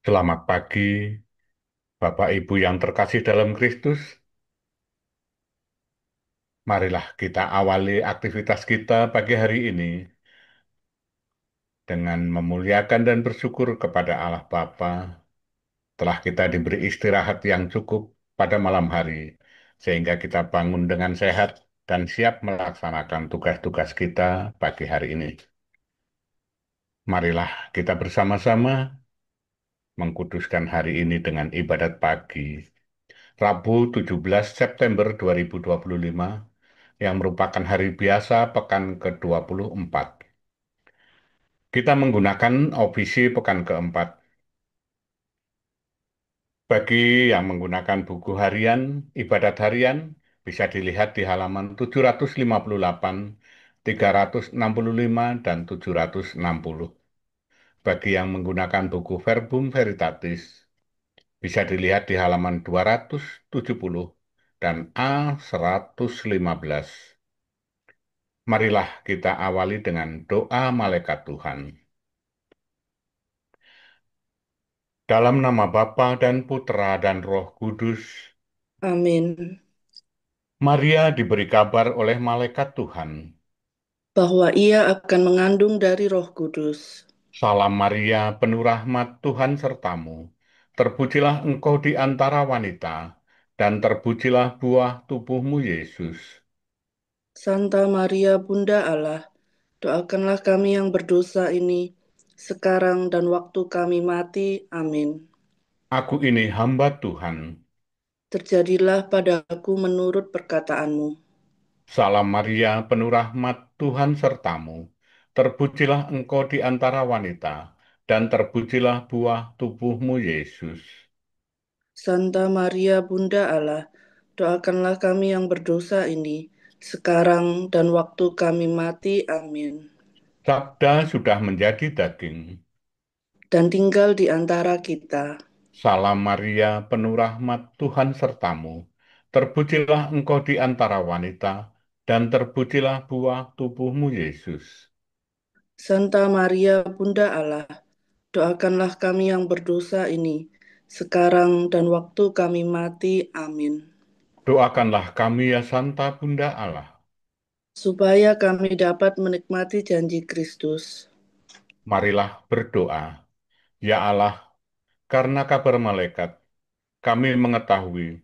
Selamat pagi, Bapak Ibu yang terkasih dalam Kristus. Marilah kita awali aktivitas kita pagi hari ini dengan memuliakan dan bersyukur kepada Allah Bapa. Telah kita diberi istirahat yang cukup pada malam hari, sehingga kita bangun dengan sehat dan siap melaksanakan tugas-tugas kita pagi hari ini. Marilah kita bersama-sama mengkuduskan hari ini dengan ibadat pagi. Rabu 17 September 2025 yang merupakan hari biasa pekan ke-24. Kita menggunakan opsi pekan keempat. Bagi yang menggunakan buku harian, ibadat harian, bisa dilihat di halaman 758, 365, dan 760. Bagi yang menggunakan buku Verbum Veritatis, bisa dilihat di halaman 270 dan A115. Marilah kita awali dengan doa malaikat Tuhan. Dalam nama Bapa dan Putra dan Roh Kudus, Amin. Maria diberi kabar oleh malaikat Tuhan. Bahwa ia akan mengandung dari Roh Kudus. Salam Maria, penuh rahmat Tuhan sertamu. Terpujilah engkau di antara wanita, dan terpujilah buah tubuhmu Yesus. Santa Maria Bunda Allah, doakanlah kami yang berdosa ini, sekarang dan waktu kami mati. Amin. Aku ini hamba Tuhan. Terjadilah padaku menurut perkataanmu. Salam Maria, penuh rahmat Tuhan sertamu. Terpujilah engkau di antara wanita, dan terpujilah buah tubuhmu Yesus. Santa Maria Bunda Allah, doakanlah kami yang berdosa ini, sekarang dan waktu kami mati. Amin. Sabda sudah menjadi daging. Dan tinggal di antara kita. Salam Maria, penuh rahmat Tuhan sertamu. Terpujilah engkau di antara wanita, dan terpujilah buah tubuhmu Yesus. Santa Maria Bunda Allah, doakanlah kami yang berdosa ini, sekarang dan waktu kami mati. Amin. Doakanlah kami ya Santa Bunda Allah. Supaya kami dapat menikmati janji Kristus. Marilah berdoa. Ya Allah, karena kabar malaikat, kami mengetahui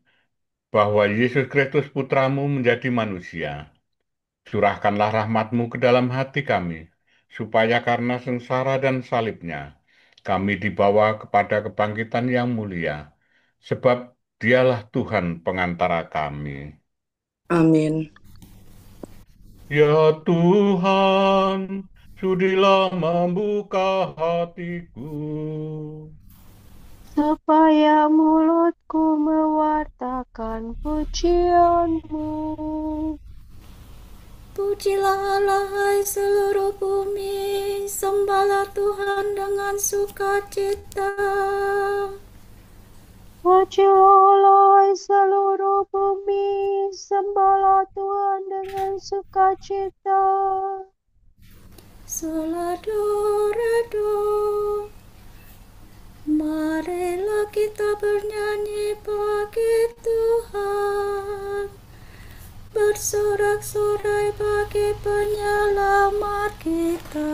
bahwa Yesus Kristus Putramu menjadi manusia. Curahkanlah rahmat-Mu ke dalam hati kami, supaya karena sengsara dan salibnya, kami dibawa kepada kebangkitan yang mulia, sebab Dialah Tuhan pengantara kami. Amin. Ya Tuhan, sudilah membuka hatiku, supaya mulutku mewartakan pujian-Mu. Pujilah Allah hai seluruh bumi, sembahlah Tuhan dengan sukacita. Pujilah seluruh bumi, sembahlah Tuhan dengan sukacita. Solado redo, marilah kita bernyanyi bagi Tuhan, bersorak-sorai bagi penyelamat kita,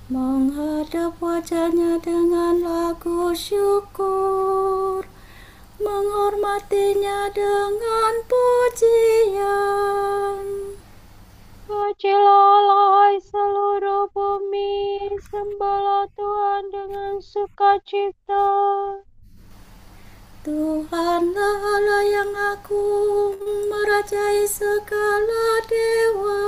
menghadap wajahnya dengan lagu syukur, menghormatinya dengan pujian. Pujilah seluruh bumi, sembahlah Tuhan dengan sukacita. Tuhanlah Allah yang agung, merajai segala dewa.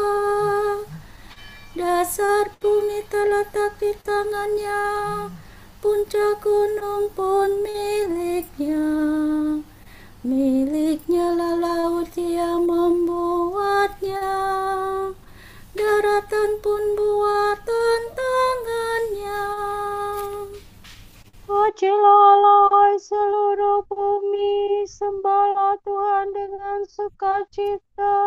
Dasar bumi terletak di tangannya, puncak gunung pun miliknya. Miliknya lah laut, dia membuatnya. Daratan pun buatan tangannya. Pujilah seluruh bumi, sembahlah Tuhan dengan sukacita.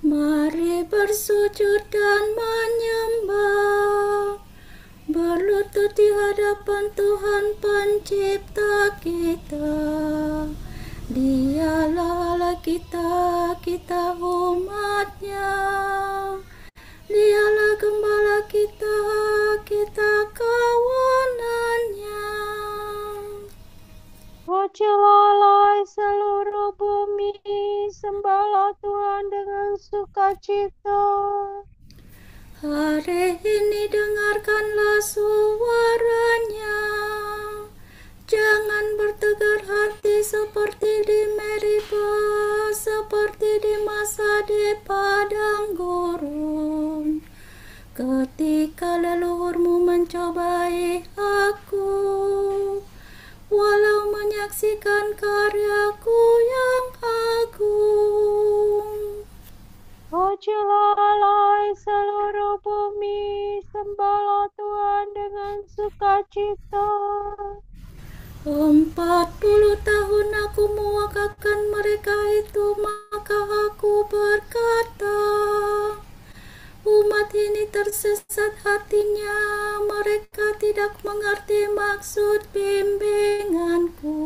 Mari bersujud dan menyembah, berlutut di hadapan Tuhan Pencipta kita. Dialah Allah kita, kita umat-Nya. Dialah Gembala kita, kita kawanan-Nya. Berjalanlah seluruh bumi, sembahlah Tuhan dengan sukacita. Hari ini dengarkanlah suaranya. Jangan bertegar hati seperti di Meribah, seperti di masa di padang gurun. Ketika leluhurmu mencobai aku, walau menyaksikan karyaku yang agung. Berjalanlah seluruh bumi, sembahlah Tuhan dengan sukacita. 40 tahun aku mewakafkan mereka itu, maka aku berkata, umat ini tersesat hatinya, mereka tidak mengerti maksud bimbinganku.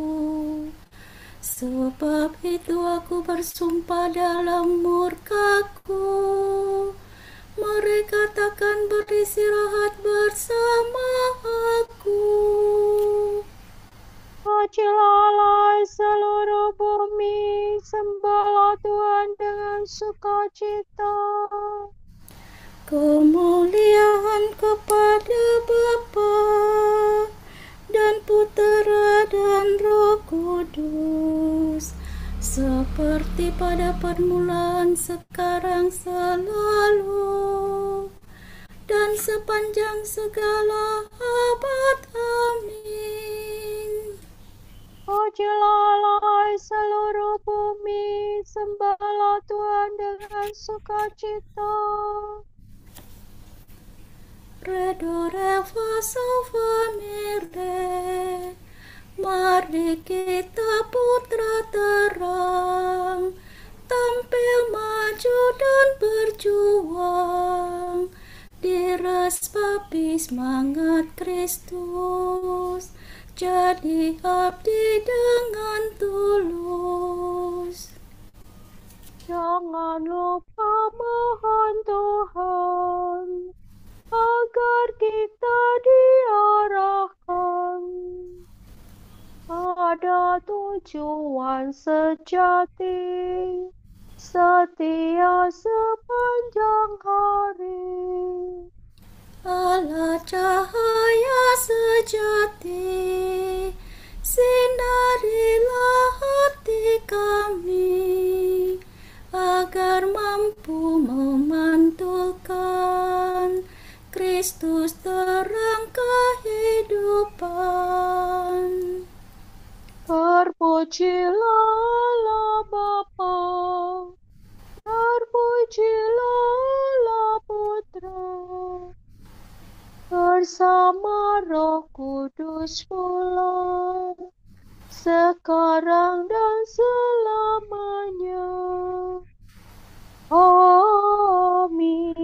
Sebab itu aku bersumpah dalam murkaku, mereka takkan beristirahat bersama aku. Berjalanlah seluruh bumi, sembahlah Tuhan dengan sukacita. Kemuliaan kepada Bapa dan Putera dan Roh Kudus, seperti pada permulaan, sekarang, selalu, dan sepanjang segala abad. Amin. Berjalanlah seluruh bumi, sembahlah Tuhan dengan sukacita. Redore famire, mari kita putra terang, tampil maju dan berjuang, diresapi semangat Kristus, jadi abdi dengan tulus. Jangan lupa mohon Tuhan agar kita diarahkan pada tujuan sejati, setia sepanjang hari. Allah cahaya sejati, sinarilah hati kami, agar mampu memantulkan Kristus terang kehidupan. Terpujilah Allah Bapa, terpujilah Allah Putra, bersama Roh Kudus pula, sekarang dan selamanya. Amin.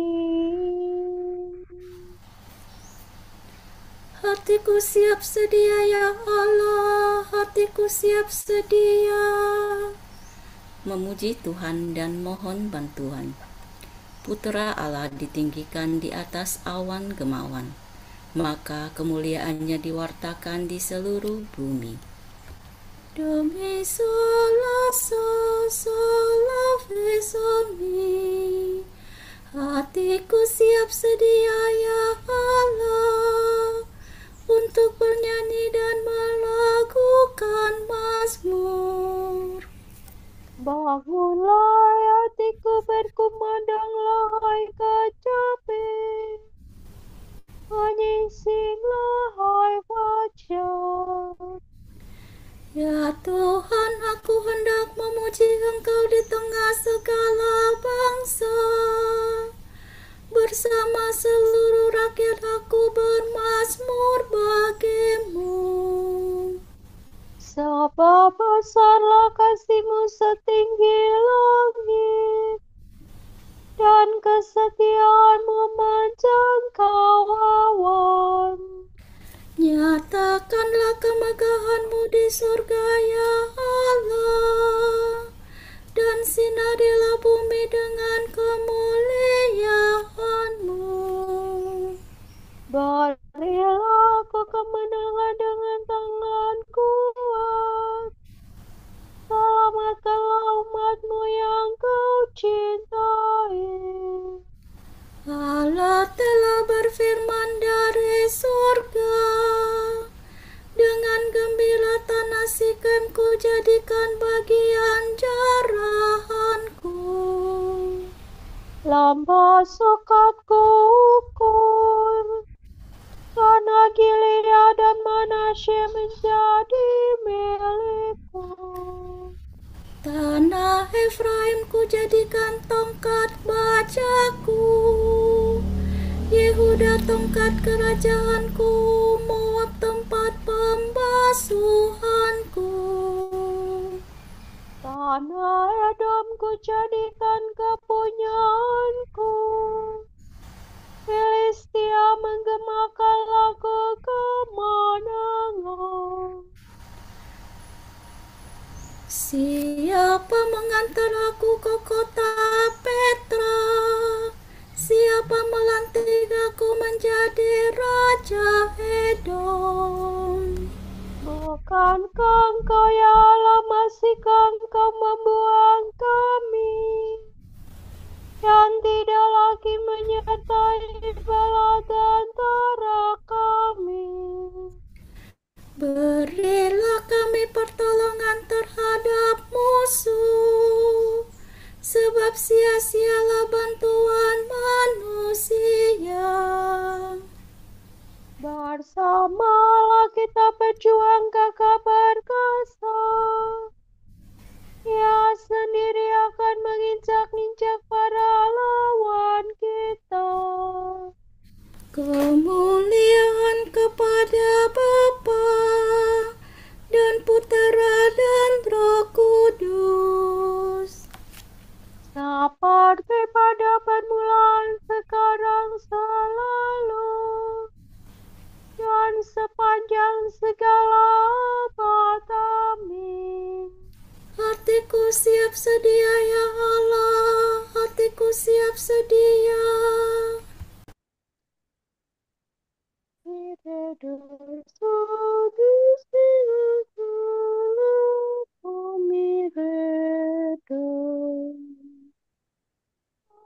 Hatiku siap sedia ya Allah, hatiku siap sedia. Memuji Tuhan dan mohon bantuan. Putra Allah ditinggikan di atas awan gemawan, maka kemuliaannya diwartakan di seluruh bumi. Demi sola vesomi, hatiku siap sedia ya Allah, untuk bernyanyi dan melakukan mazmur. Bangunlah hatiku, berkumandanglah hai kecapi, menyingsinglah hai fajar. Ya Tuhan, aku hendak memuji Engkau di tengah segala bangsa. Bersama seluruh rakyat aku bermazmur bagimu. Sebab besarlah kasih-Mu setinggi langit, dan kesetiaan memanjang kawawan. Nyatakanlah kemegahan-Mu di surga, ya Allah, dan sinarilah bumi dengan kemuliaan-Mu. Berilah aku kemenangan dengan tangan kuat. Selamatkanlah umat-Mu yang Kau cintai. Allah telah berfirman dari surga, dengan gembira tanah Sikem ku jadikan bagian jarahanku. Lambah sukat ku ukur, tanah Gilead dan Manasye menjadi milikku. Tanah Efraim ku jadikan tongkat bajaku, Yehuda tongkat kerajaanku, Moab tempat pembasuhanku. Tanah Edom ku jadikan kepunyaanku. Filistia menggemakan lagu kemenangan. Siapa mengantar aku ke kota Petra? Siapa melantik aku menjadi raja Edom? Bukankah Engkau ya Allah, masihkah Engkau membuang kami, dan tidak lagi menyertai bala tentara kami? Berilah kami pertolongan terhadap musuh, sebab sia-sialah bantuan manusia. Bersamalah kita berjuang gagah perkasa. Ia sendiri akan menginjak-injak para lawan kita. Kemuliaan kepada Bapa dan Putera dan Roh Kudus, Seperti pada permulaan, sekarang, selalu, dan sepanjang segala abad. Amin. hatiku siap sedia, ya Allah, hatiku siap sedia.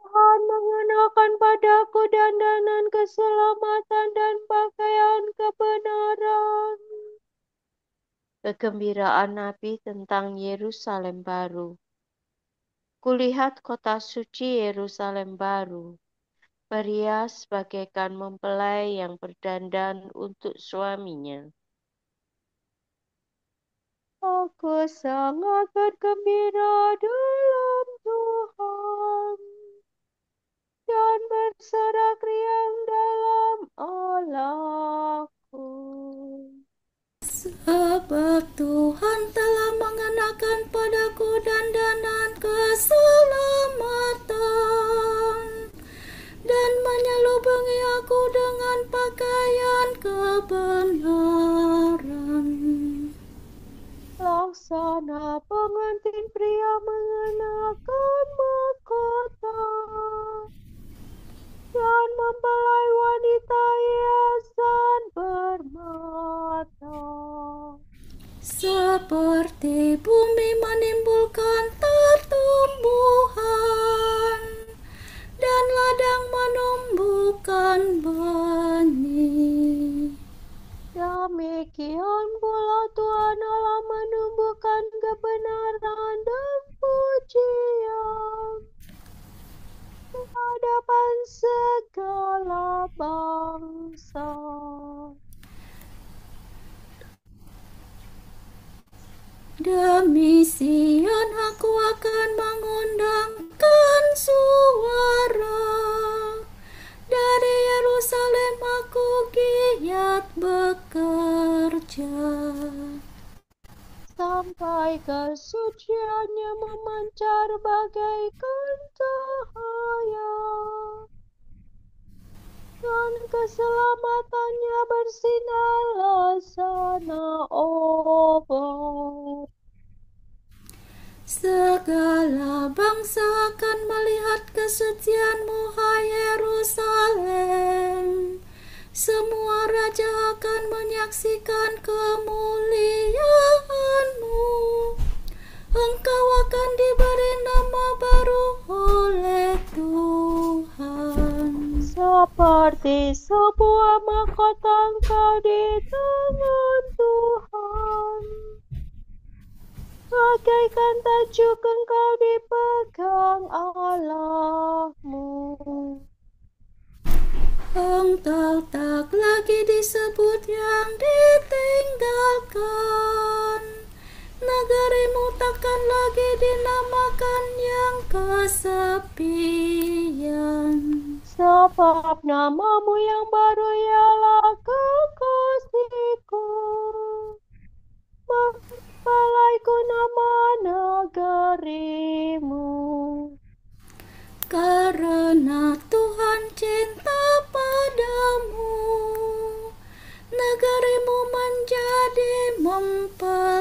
Tuhan mengenakan padaku dandanan keselamatan dan pakaian kebenaran. Kegembiraan Nabi tentang Yerusalem baru. Kulihat kota suci Yerusalem baru, berhias bagaikan mempelai yang berdandan untuk suaminya. Aku sangat bergembira dalam Tuhan, dan bersorak riang dalam Allahku. Sebab Tuhan telah mengenakan padaku dandanan keselamatan dan menyelubungi aku dengan pakaian kebenaran. Laksana pengantin pria mengenakan mahkota, dan mempelai wanita hiasan bermata. Seperti bumi menimbulkan pertumbuhan dan ladang menumbuhkan benih, Demikian pula Tuhan Allah menumbuhkan kebenaran dan pujian di hadapan segala bangsa. Demi Sion aku akan mengundangkan suara, dari Yerusalem aku giat bekerja. Sampai kesuciannya memancar bagaikan cahaya. keselamatannya bersinarlah sana obat. Segala bangsa akan melihat kesucianmu, hai Yerusalem. Semua raja akan menyaksikan kemuliaanmu. Engkau akan diberi nama baru oleh Tuhan. Seperti sebuah mahkota engkau di tangan Tuhan. Bagaikan tajuk engkau dipegang Allahmu. Engkau tak lagi disebut yang ditinggalkan. Negerimu takkan lagi dinamakan yang kesepian. Sebab namamu yang baru ialah kekasihku. Mempelaiku nama negerimu. Karena Tuhan cinta padamu, negerimu menjadi mempelainya.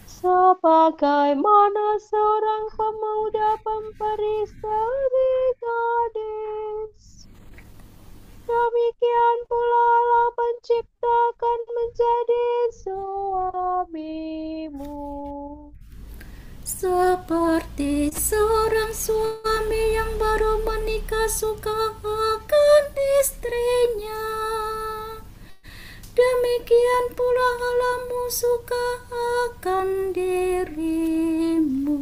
Sebagaimana seorang pemuda memperisai gadis, demikian pula Allah menciptakan menjadi suamimu. Seperti seorang suami yang baru menikah suka akan istrinya, demikian pula Allahmu suka akan dirimu.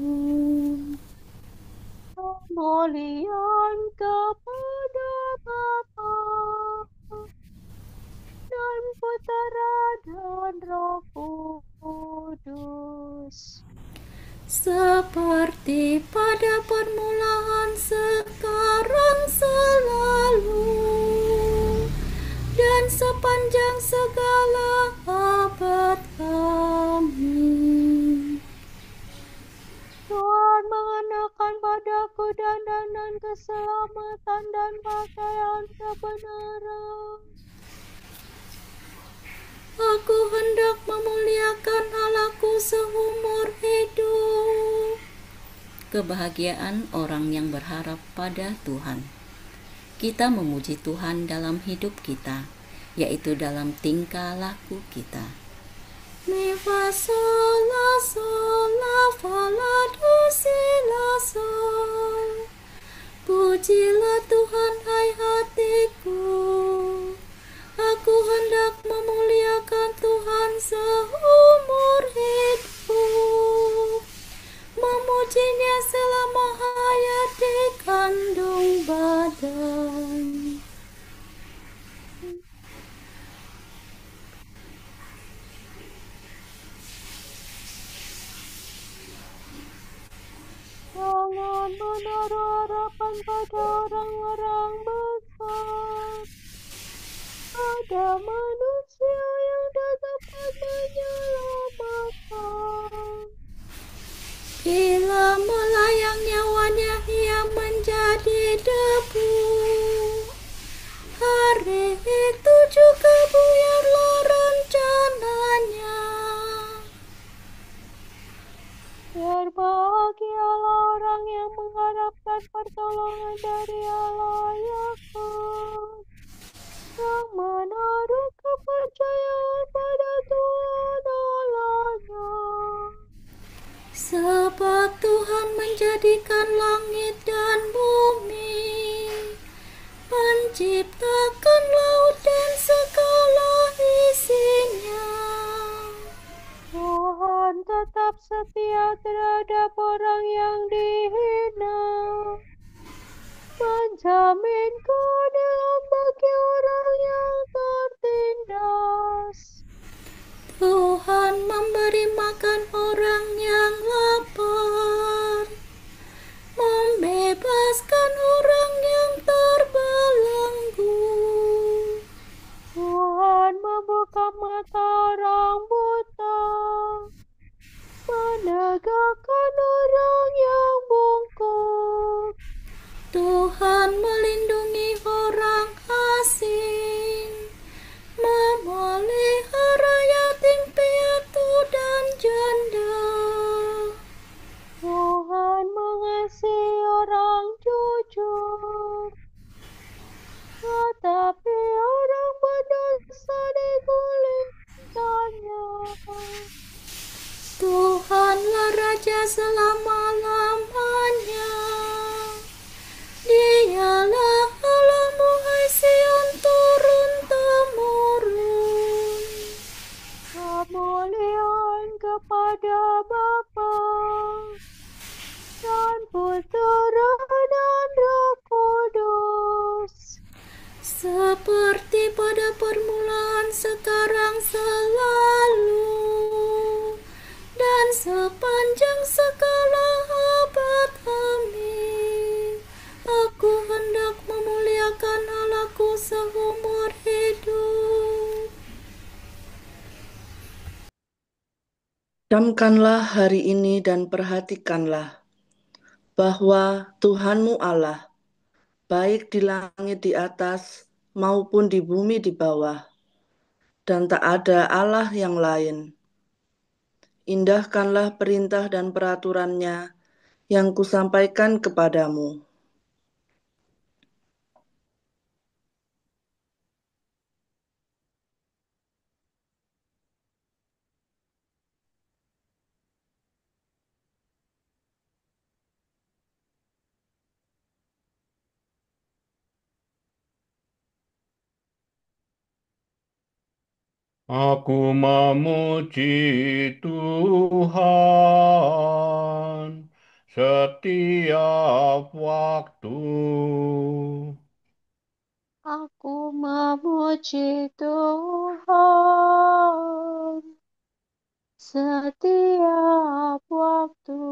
Kemuliaan kepada Bapa dan Putera dan Roh Kudus. Seperti pada permulaan, sekarang, selalu, dan sepanjang segala abad. Amin. Tuhan mengenakan padaku dandanan keselamatan dan pakaian kebenaran. Aku hendak memuliakan Allahku seumur hidup. Kebahagiaan orang yang berharap pada Tuhan. Kita memuji Tuhan dalam hidup kita, yaitu dalam tingkah laku kita. Mi fa sol la fa la do si la sol. Pujilah Tuhan, hai hatiku. Aku hendak memuliakan Tuhan seumur hidupku, memujinya selama hayat di kandung badan. Jangan menaruh harapan pada orang-orang besar, pada manusia yang tak dapat menyelamatkan. Bila melayang nyawanya, ia menjadi debu. Hari itu juga buyarlah rencananya. Berbahagialah orang yang mengharapkan pertolongan dari Allah Yakub, yang menaruh kepercayaan pada Tuhan Allahnya. Sebab Tuhan menjadikan langit dan bumi, menciptakan laut dan segala isinya. Tuhan tetap setia terhadap orang yang dihina, menjamin keadilan bagi orang yang tertindas. Tuhan memberi makan orang yang lapar, membebaskan orang yang terbelenggu. Tuhan membuka mata orang buta, menegakkan orang yang bungkuk. Tuhan melindungi Camkanlah hari ini dan perhatikanlah bahwa Tuhanmu Allah, baik di langit di atas maupun di bumi di bawah, dan tak ada Allah yang lain. Indahkanlah perintah dan peraturannya yang kusampaikan kepadamu. Aku memuji Tuhan setiap waktu. Aku memuji Tuhan setiap waktu.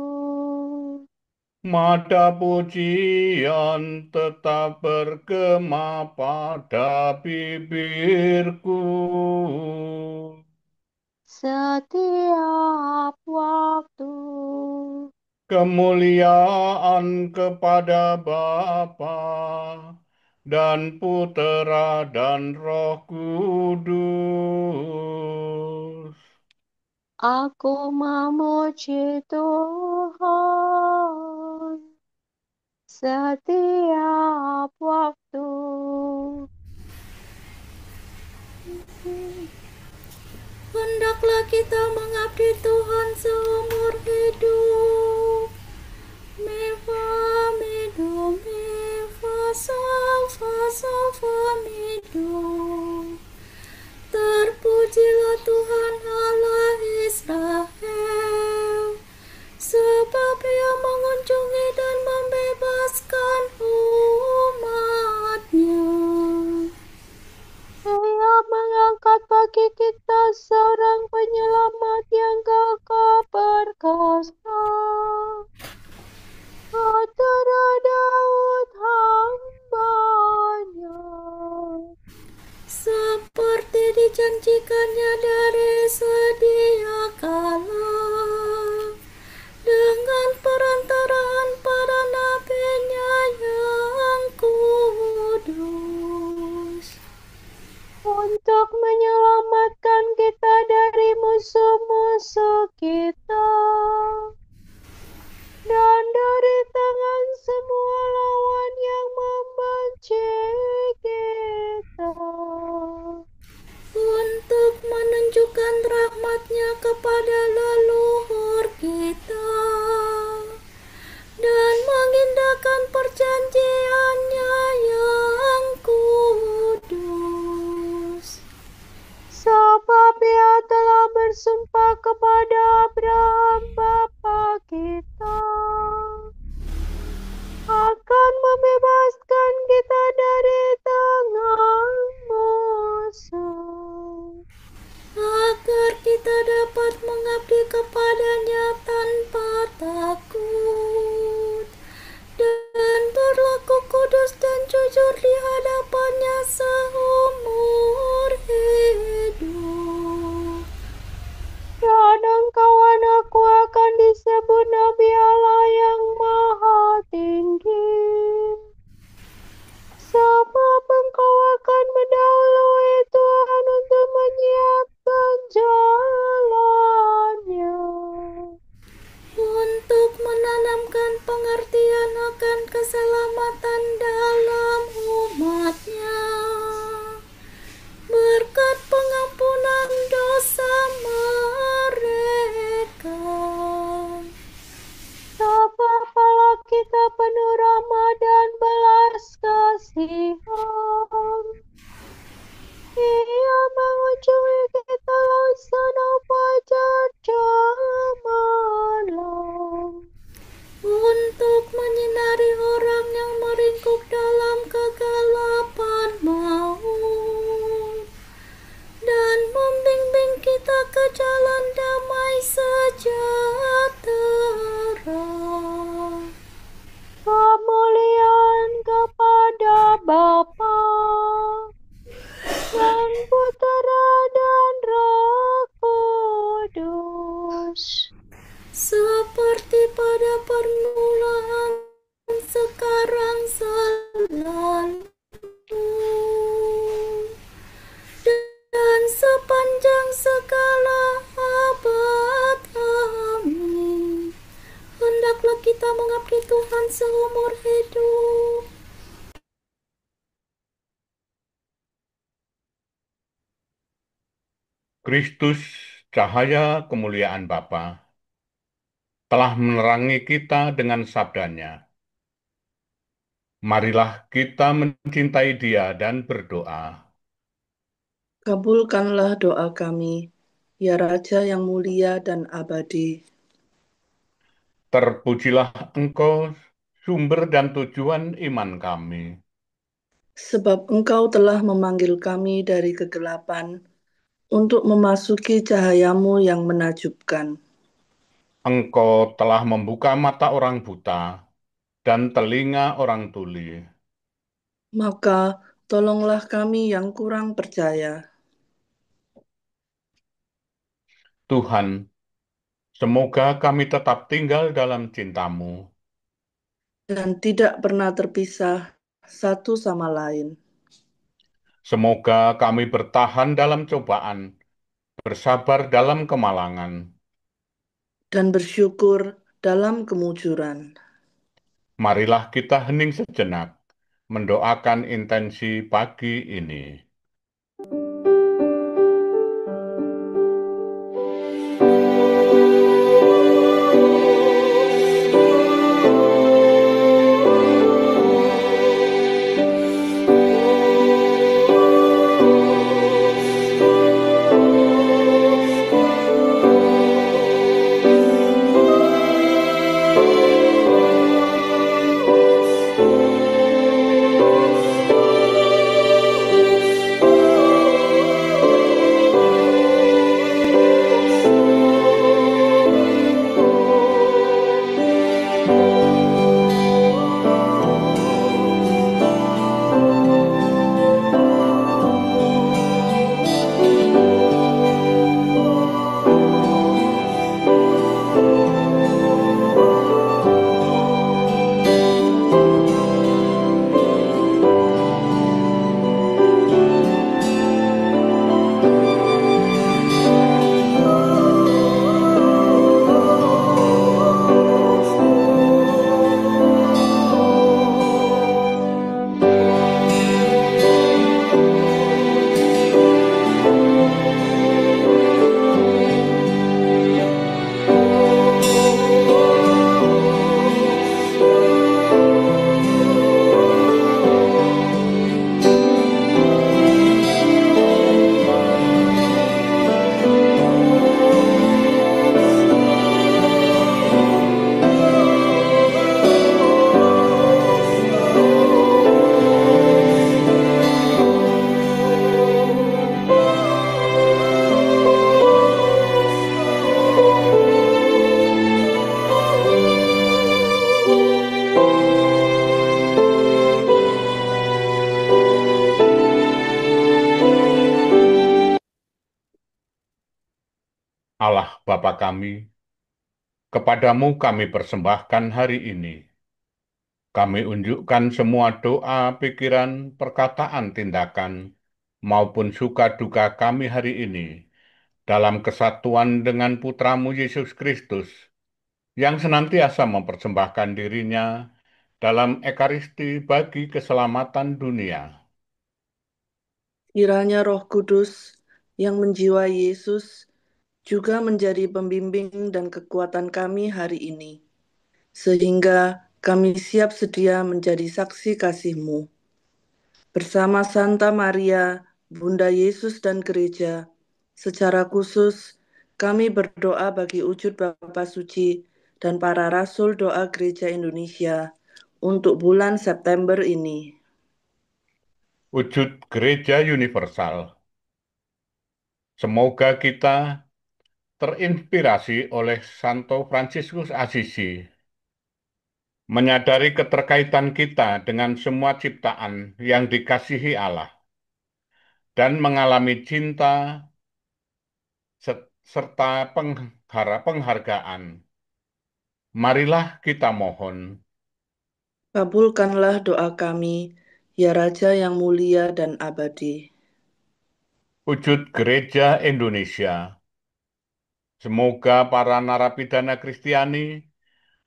Mata pujian tetap bergema pada bibirku. Setiap waktu. Kemuliaan kepada Bapa dan Putera dan Roh Kudus. Aku memuji Tuhan setiap waktu. Hendaklah kita mengabdi Tuhan seumur hidup. Mi fa mi do mi fa sol fa mi do. Terpujilah Tuhan Allah Israel, sebab Ia mengunjungi dan membebaskan umat-Nya. Ia mengangkat bagi kita seorang penyelamat yang gagah perkasa. mengabdi Tuhan seumur hidup. Kristus, cahaya kemuliaan Bapa, telah menerangi kita dengan sabdanya. Marilah kita mencintai Dia dan berdoa. Kabulkanlah doa kami, ya Raja yang mulia dan abadi. Terpujilah Engkau, sumber dan tujuan iman kami. Sebab Engkau telah memanggil kami dari kegelapan untuk memasuki cahayamu yang menajubkan. Engkau telah membuka mata orang buta dan telinga orang tuli. Maka tolonglah kami yang kurang percaya, Tuhan, semoga kami tetap tinggal dalam cinta-Mu. dan tidak pernah terpisah satu sama lain, Semoga kami bertahan dalam cobaan, bersabar dalam kemalangan. dan bersyukur dalam kemujuran. Marilah kita hening sejenak, mendoakan intensi pagi ini. Allah Bapa kami, kepadamu kami persembahkan hari ini. Kami unjukkan semua doa, pikiran, perkataan, tindakan, maupun suka duka kami hari ini dalam kesatuan dengan Putramu Yesus Kristus, yang senantiasa mempersembahkan dirinya dalam Ekaristi bagi keselamatan dunia. Kiranya Roh Kudus yang menjiwai Yesus juga menjadi pembimbing dan kekuatan kami hari ini, sehingga kami siap sedia menjadi saksi kasih-Mu. Bersama Santa Maria, Bunda Yesus dan Gereja, secara khusus kami berdoa bagi wujud Bapa Suci dan para Rasul Doa Gereja Indonesia untuk bulan September ini. Wujud Gereja Universal. Semoga kita terinspirasi oleh Santo Fransiskus Assisi, menyadari keterkaitan kita dengan semua ciptaan yang dikasihi Allah, dan mengalami cinta serta penghargaan. Marilah kita mohon. Kabulkanlah doa kami, ya Raja yang mulia dan abadi. Wujud Gereja Indonesia. Semoga para narapidana Kristiani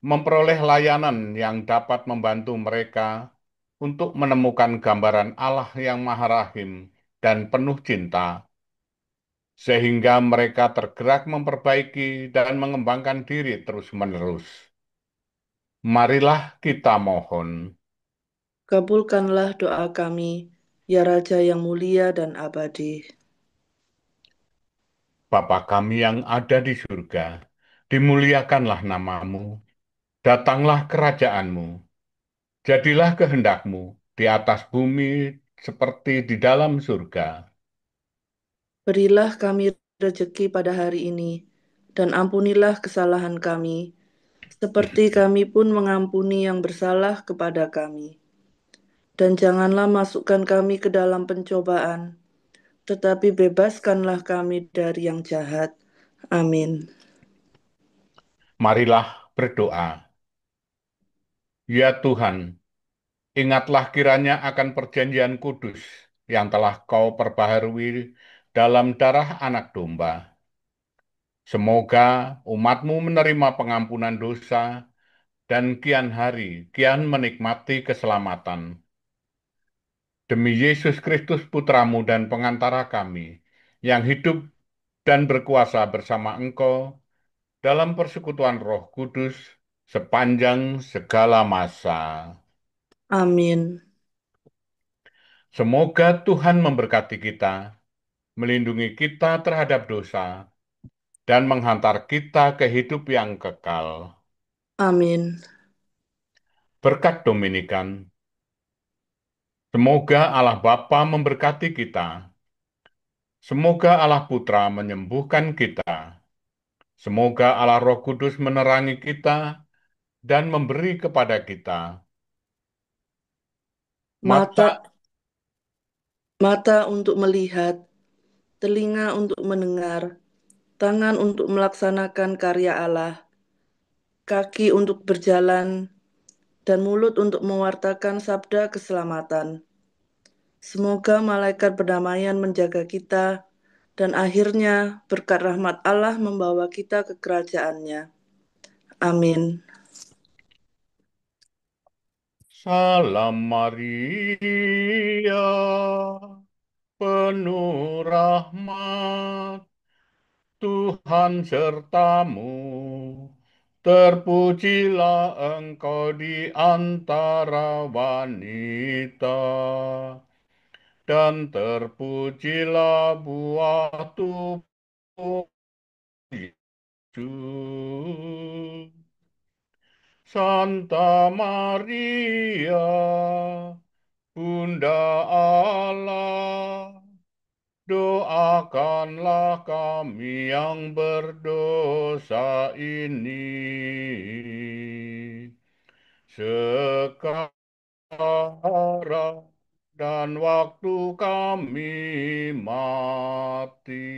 memperoleh layanan yang dapat membantu mereka untuk menemukan gambaran Allah yang Maha Rahim dan penuh cinta, sehingga mereka tergerak memperbaiki dan mengembangkan diri terus-menerus. Marilah kita mohon. Kabulkanlah doa kami, ya Raja yang mulia dan abadi. Bapa kami yang ada di surga, dimuliakanlah namamu, datanglah kerajaanmu, jadilah kehendakmu di atas bumi seperti di dalam surga. Berilah kami rejeki pada hari ini, dan ampunilah kesalahan kami, seperti kami pun mengampuni yang bersalah kepada kami. Dan janganlah masukkan kami ke dalam pencobaan, tetapi bebaskanlah kami dari yang jahat. Amin. Marilah berdoa. Ya Tuhan, ingatlah kiranya akan perjanjian kudus yang telah Kau perbaharui dalam darah anak domba. Semoga umat-Mu menerima pengampunan dosa dan kian hari kian menikmati keselamatan. Demi Yesus Kristus Putramu dan pengantara kami, yang hidup dan berkuasa bersama Engkau dalam persekutuan Roh Kudus sepanjang segala masa. Amin. Semoga Tuhan memberkati kita, melindungi kita terhadap dosa, dan menghantar kita ke hidup yang kekal. Amin. Berkat Dominikan, semoga Allah Bapa memberkati kita. Semoga Allah Putra menyembuhkan kita. Semoga Allah Roh Kudus menerangi kita dan memberi kepada kita Mata mata mata untuk melihat, telinga untuk mendengar, tangan untuk melaksanakan karya Allah, kaki untuk berjalan, dan mulut untuk mewartakan sabda keselamatan. Semoga malaikat perdamaian menjaga kita, dan akhirnya berkat rahmat Allah membawa kita ke kerajaannya. Amin. Salam Maria, penuh rahmat, Tuhan sertamu. Terpujilah engkau di antara wanita, dan terpujilah buah tubuh Yesus. Santa Maria, Bunda Allah, doakanlah kami yang berdosa ini sekarang dan waktu kami mati.